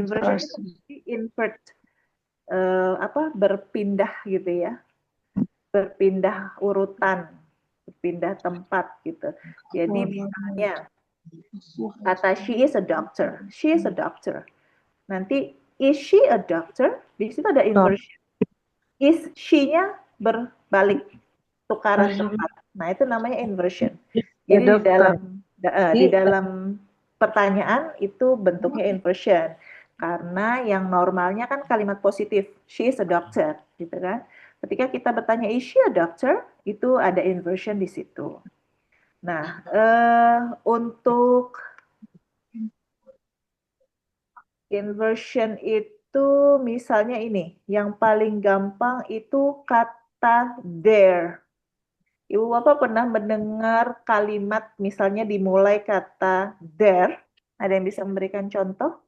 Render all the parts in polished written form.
Inversion itu berarti invert, berpindah gitu ya, berpindah urutan, berpindah tempat gitu. Jadi misalnya kata she is a doctor, she is a doctor. Nanti is she a doctor? Di situ ada inversion. Is she-nya berbalik, tukaran tempat. Nah, itu namanya inversion. Jadi di dalam pertanyaan itu bentuknya inversion. Karena yang normalnya kan kalimat positif, she is a doctor, gitu kan. Ketika kita bertanya is she a doctor, itu ada inversion di situ. Nah, untuk inversion itu misalnya ini, yang paling gampang itu kata dare. Ibu Bapak pernah mendengar kalimat misalnya dimulai kata dare? Ada yang bisa memberikan contoh?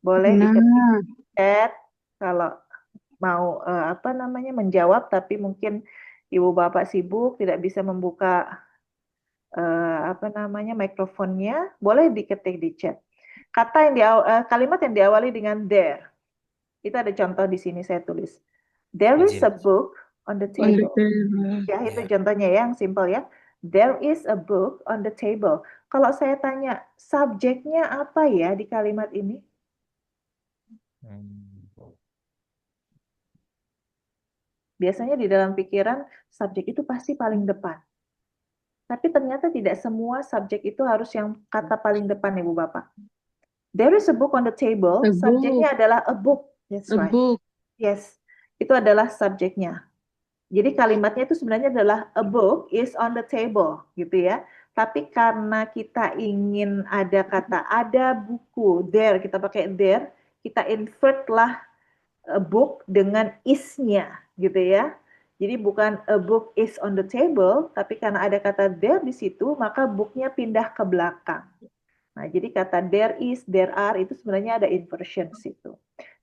Boleh diketik di chat kalau mau menjawab, tapi mungkin Ibu Bapak sibuk tidak bisa membuka mikrofonnya, boleh diketik di chat. Kalimat yang diawali dengan there. Itu ada contoh di sini saya tulis. There is a book on the table. Ya, itu contohnya ya, yang simple ya. There is a book on the table. Kalau saya tanya, subjeknya apa ya di kalimat ini? Biasanya di dalam pikiran, subjek itu pasti paling depan. Tapi ternyata tidak semua subjek itu harus yang kata paling depan, Ibu Bapak. There is a book on the table. Subjeknya adalah a book. That's right. book. Yes, itu adalah subjeknya. Jadi kalimatnya itu sebenarnya adalah a book is on the table, gitu ya. Tapi karena kita ingin ada kata ada buku, there, kita pakai there, kita invert lah a book dengan is-nya, gitu ya. Jadi bukan a book is on the table, tapi karena ada kata there di situ, maka booknya pindah ke belakang. Nah, jadi kata there is, there are, itu sebenarnya ada inversion di situ.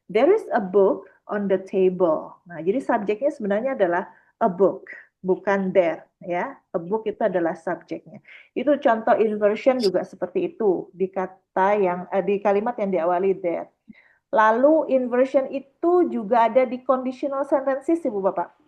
There is a book on the table. Nah, jadi subjeknya sebenarnya adalah a book, bukan there, ya. A book itu adalah subjeknya. Itu contoh inversion juga seperti itu di di kalimat yang diawali there. Lalu inversion itu juga ada di conditional sentences, Ibu Bapak.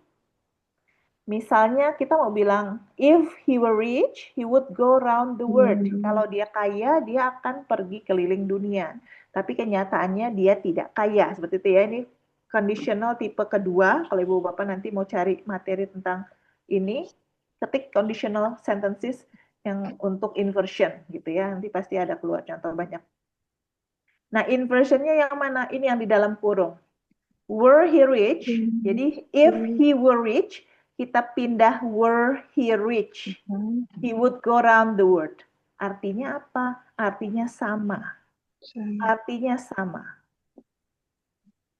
Misalnya kita mau bilang, if he were rich, he would go around the world. Kalau dia kaya, dia akan pergi keliling dunia. Tapi kenyataannya dia tidak kaya. Seperti itu ya, ini conditional tipe kedua. Kalau Ibu Bapak nanti mau cari materi tentang ini, ketik conditional sentences yang untuk inversion gitu ya. Nanti pasti ada keluar contoh banyak. Nah, inversionnya yang mana? Ini yang di dalam kurung. Were he rich? Jadi, if he were rich, kita pindah were he rich. He would go around the world. Artinya apa? Artinya sama. Artinya sama.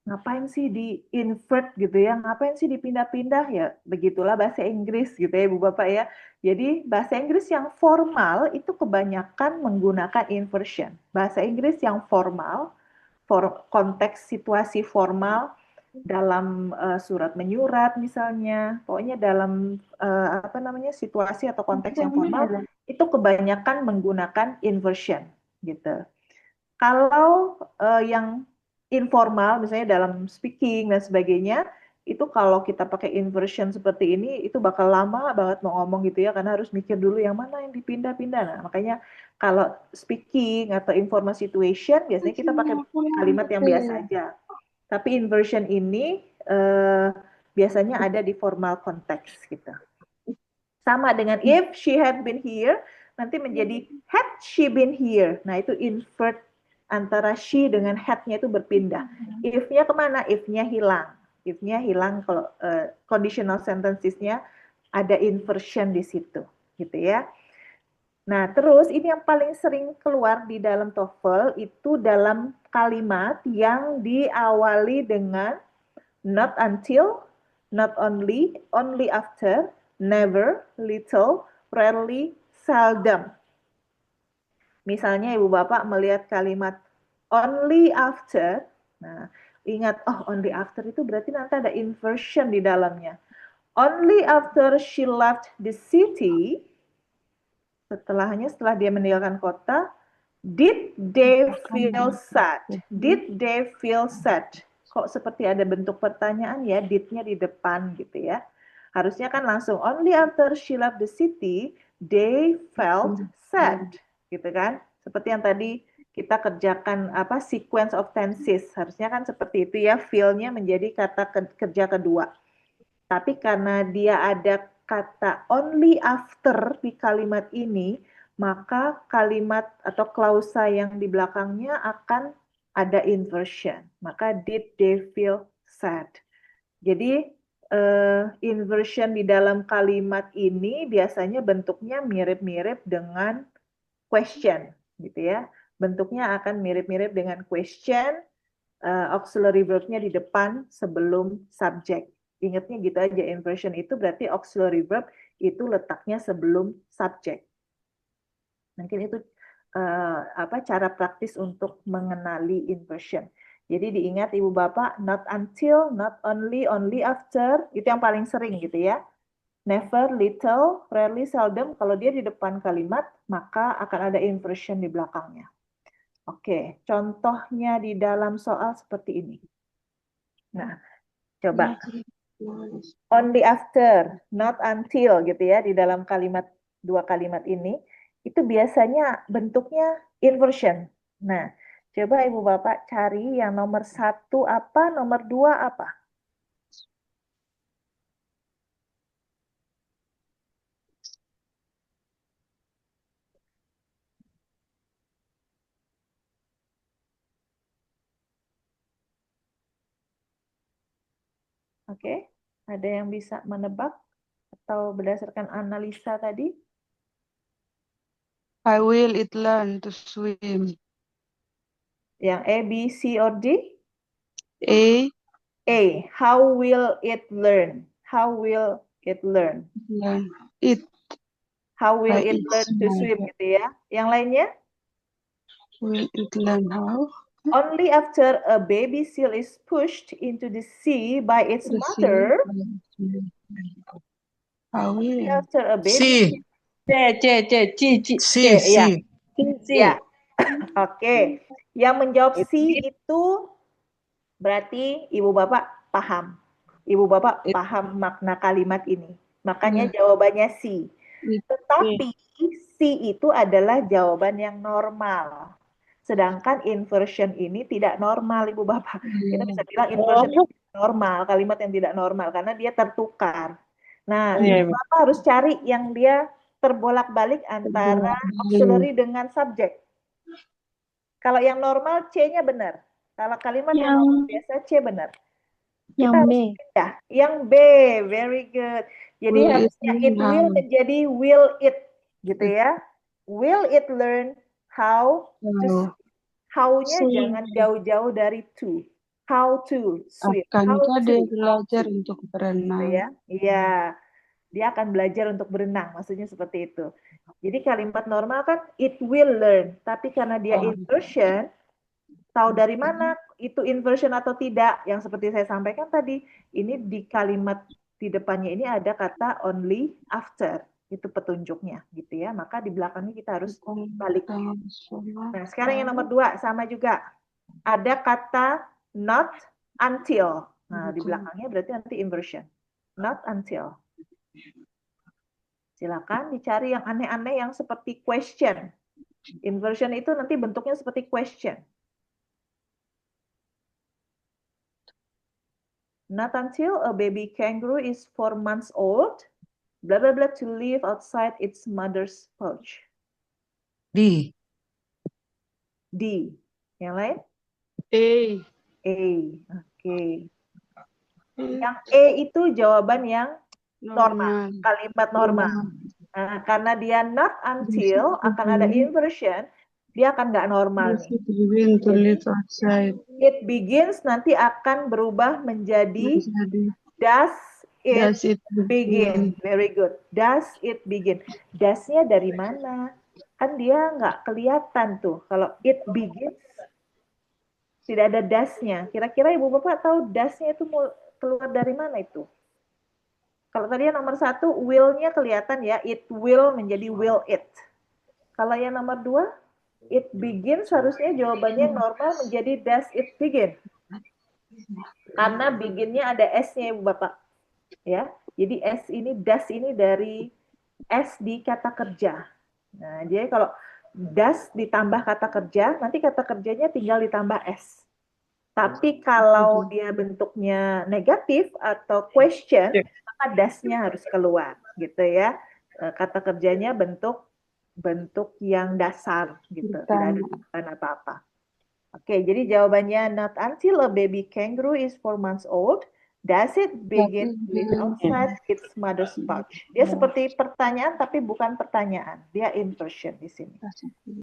Ngapain sih di invert gitu ya? Ngapain sih dipindah-pindah ya? Begitulah bahasa Inggris gitu ya, Ibu Bapak ya. Jadi bahasa Inggris yang formal itu kebanyakan menggunakan inversion. Bahasa Inggris yang formal, konteks situasi formal dalam surat menyurat misalnya, pokoknya dalam situasi atau konteks yang formal itu kebanyakan menggunakan inversion gitu. Kalau yang informal, misalnya dalam speaking dan sebagainya, itu kalau kita pakai inversion seperti ini, itu bakal lama banget mau ngomong gitu ya, karena harus mikir dulu yang mana yang dipindah-pindah. Nah, makanya kalau speaking atau informal situation, biasanya kita pakai kalimat yang biasa aja. Tapi inversion ini biasanya ada di formal konteks gitu. Sama dengan if she had been here, nanti menjadi had she been here. Nah, itu invert antara she dengan had-nya itu berpindah. If-nya kemana? If-nya hilang. If-nya hilang kalau conditional sentences-nya ada inversion di situ, gitu ya. Nah, terus ini yang paling sering keluar di dalam TOEFL itu dalam kalimat yang diawali dengan not until, not only, only after, never, little, rarely, seldom. Misalnya Ibu Bapak melihat kalimat only after, nah ingat, oh only after itu berarti nanti ada inversion di dalamnya. Only after she left the city, setelah dia meninggalkan kota, Did they feel sad? Did they feel sad? Kok seperti ada bentuk pertanyaan ya, did-nya di depan gitu ya. Harusnya kan langsung, only after she left the city, they felt sad. Gitu kan. Seperti yang tadi kita kerjakan apa sequence of tenses. Harusnya kan seperti itu ya, feel-nya menjadi kata kerja kedua. Tapi karena dia ada kata only after di kalimat ini, maka kalimat atau klausa yang di belakangnya akan ada inversion. Maka did they feel sad? Jadi inversion di dalam kalimat ini biasanya bentuknya mirip-mirip dengan question, gitu ya. Bentuknya akan mirip-mirip dengan question, auxiliary verb-nya di depan sebelum subject. Ingatnya gitu aja, inversion itu berarti auxiliary verb itu letaknya sebelum subject. Mungkin itu cara praktis untuk mengenali inversion. Jadi diingat Ibu Bapak, not until, not only, only after, itu yang paling sering gitu ya. Never, little, rarely, seldom, kalau dia di depan kalimat, maka akan ada inversion di belakangnya. Oke, contohnya di dalam soal seperti ini. Nah, coba. Only after, not until gitu ya, di dalam kalimat dua kalimat ini, itu biasanya bentuknya inversion. Nah, coba Ibu Bapak cari yang nomor 1 apa, nomor 2 apa? Oke, ada yang bisa menebak atau berdasarkan analisa tadi? I will it learn to swim. Yang A, B, C, or D? A. A, how will it learn? How will it learn? Learn it. How will By it learn to its swim gitu ya? Yang lainnya? Will it learn how? Only after a baby seal is pushed into the sea by its The mother. How Only will? after a baby C. C. ya. C. Ya. Oke. Yang menjawab C itu berarti Ibu Bapak paham. Ibu Bapak paham makna kalimat ini. Makanya jawabannya C. Tetapi C itu adalah jawaban yang normal. Sedangkan inversion ini tidak normal, Ibu Bapak. Kita bisa bilang inversion ini normal, kalimat yang tidak normal, karena dia tertukar. Nah, Ibu Bapak harus cari yang dia terbolak-balik antara auxiliary dengan subject. Kalau yang normal, C-nya benar. Kalau kalimat yang normal biasa, C benar. Kita harus pindah. Yang B, very good. Jadi harusnya it will menjadi will it, gitu ya. Will it learn how to swim? How-nya jangan jauh-jauh dari to. How to swim. Akankah dia belajar untuk berenang? Ya, iya. Dia akan belajar untuk berenang, maksudnya seperti itu. Jadi kalimat normal kan it will learn, tapi karena dia inversion, tahu dari mana itu inversion atau tidak? Yang seperti saya sampaikan tadi, ini di kalimat di depannya ini ada kata only after, itu petunjuknya gitu ya. Maka di belakangnya kita harus balik. Nah, sekarang yang nomor 2 sama juga. Ada kata not until. Nah, di belakangnya berarti nanti inversion. Not until. Silakan dicari yang aneh-aneh yang seperti question. Inversion itu nanti bentuknya seperti question. Not until a baby kangaroo is 4 months old, blah blah blah, to live outside its mother's pouch. D. D. Yang lain? A. A. Oke. Yang E itu jawaban yang normal, kalimat normal. Nah, karena dia not until akan ada inversion, dia akan nggak normal nih. It begins nanti akan berubah menjadi does it begin. Very good. Does it begin. Does-nya dari mana? Kan dia nggak kelihatan tuh. Kalau it begins, tidak ada does-nya. Kira-kira Ibu Bapak tahu does-nya itu mau keluar dari mana itu? Kalau tadi yang nomor 1, will-nya kelihatan ya. It will menjadi will it. Kalau yang nomor 2? It begins harusnya jawabannya yang normal menjadi does it begin. Karena beginnya ada S-nya Ibu Bapak. Ya. Jadi S ini, does ini dari S di kata kerja. Nah, jadi kalau does ditambah kata kerja, nanti kata kerjanya tinggal ditambah S. Tapi kalau dia bentuknya negatif atau question, maka das-nya harus keluar, gitu ya. Kata kerjanya bentuk yang dasar, gitu. Tidak ada tambahan apa-apa. Oke, jadi jawabannya not until a baby kangaroo is 4 months old does it begin to live outside its mother's pouch. Dia seperti pertanyaan tapi bukan pertanyaan. Dia inversion di sini.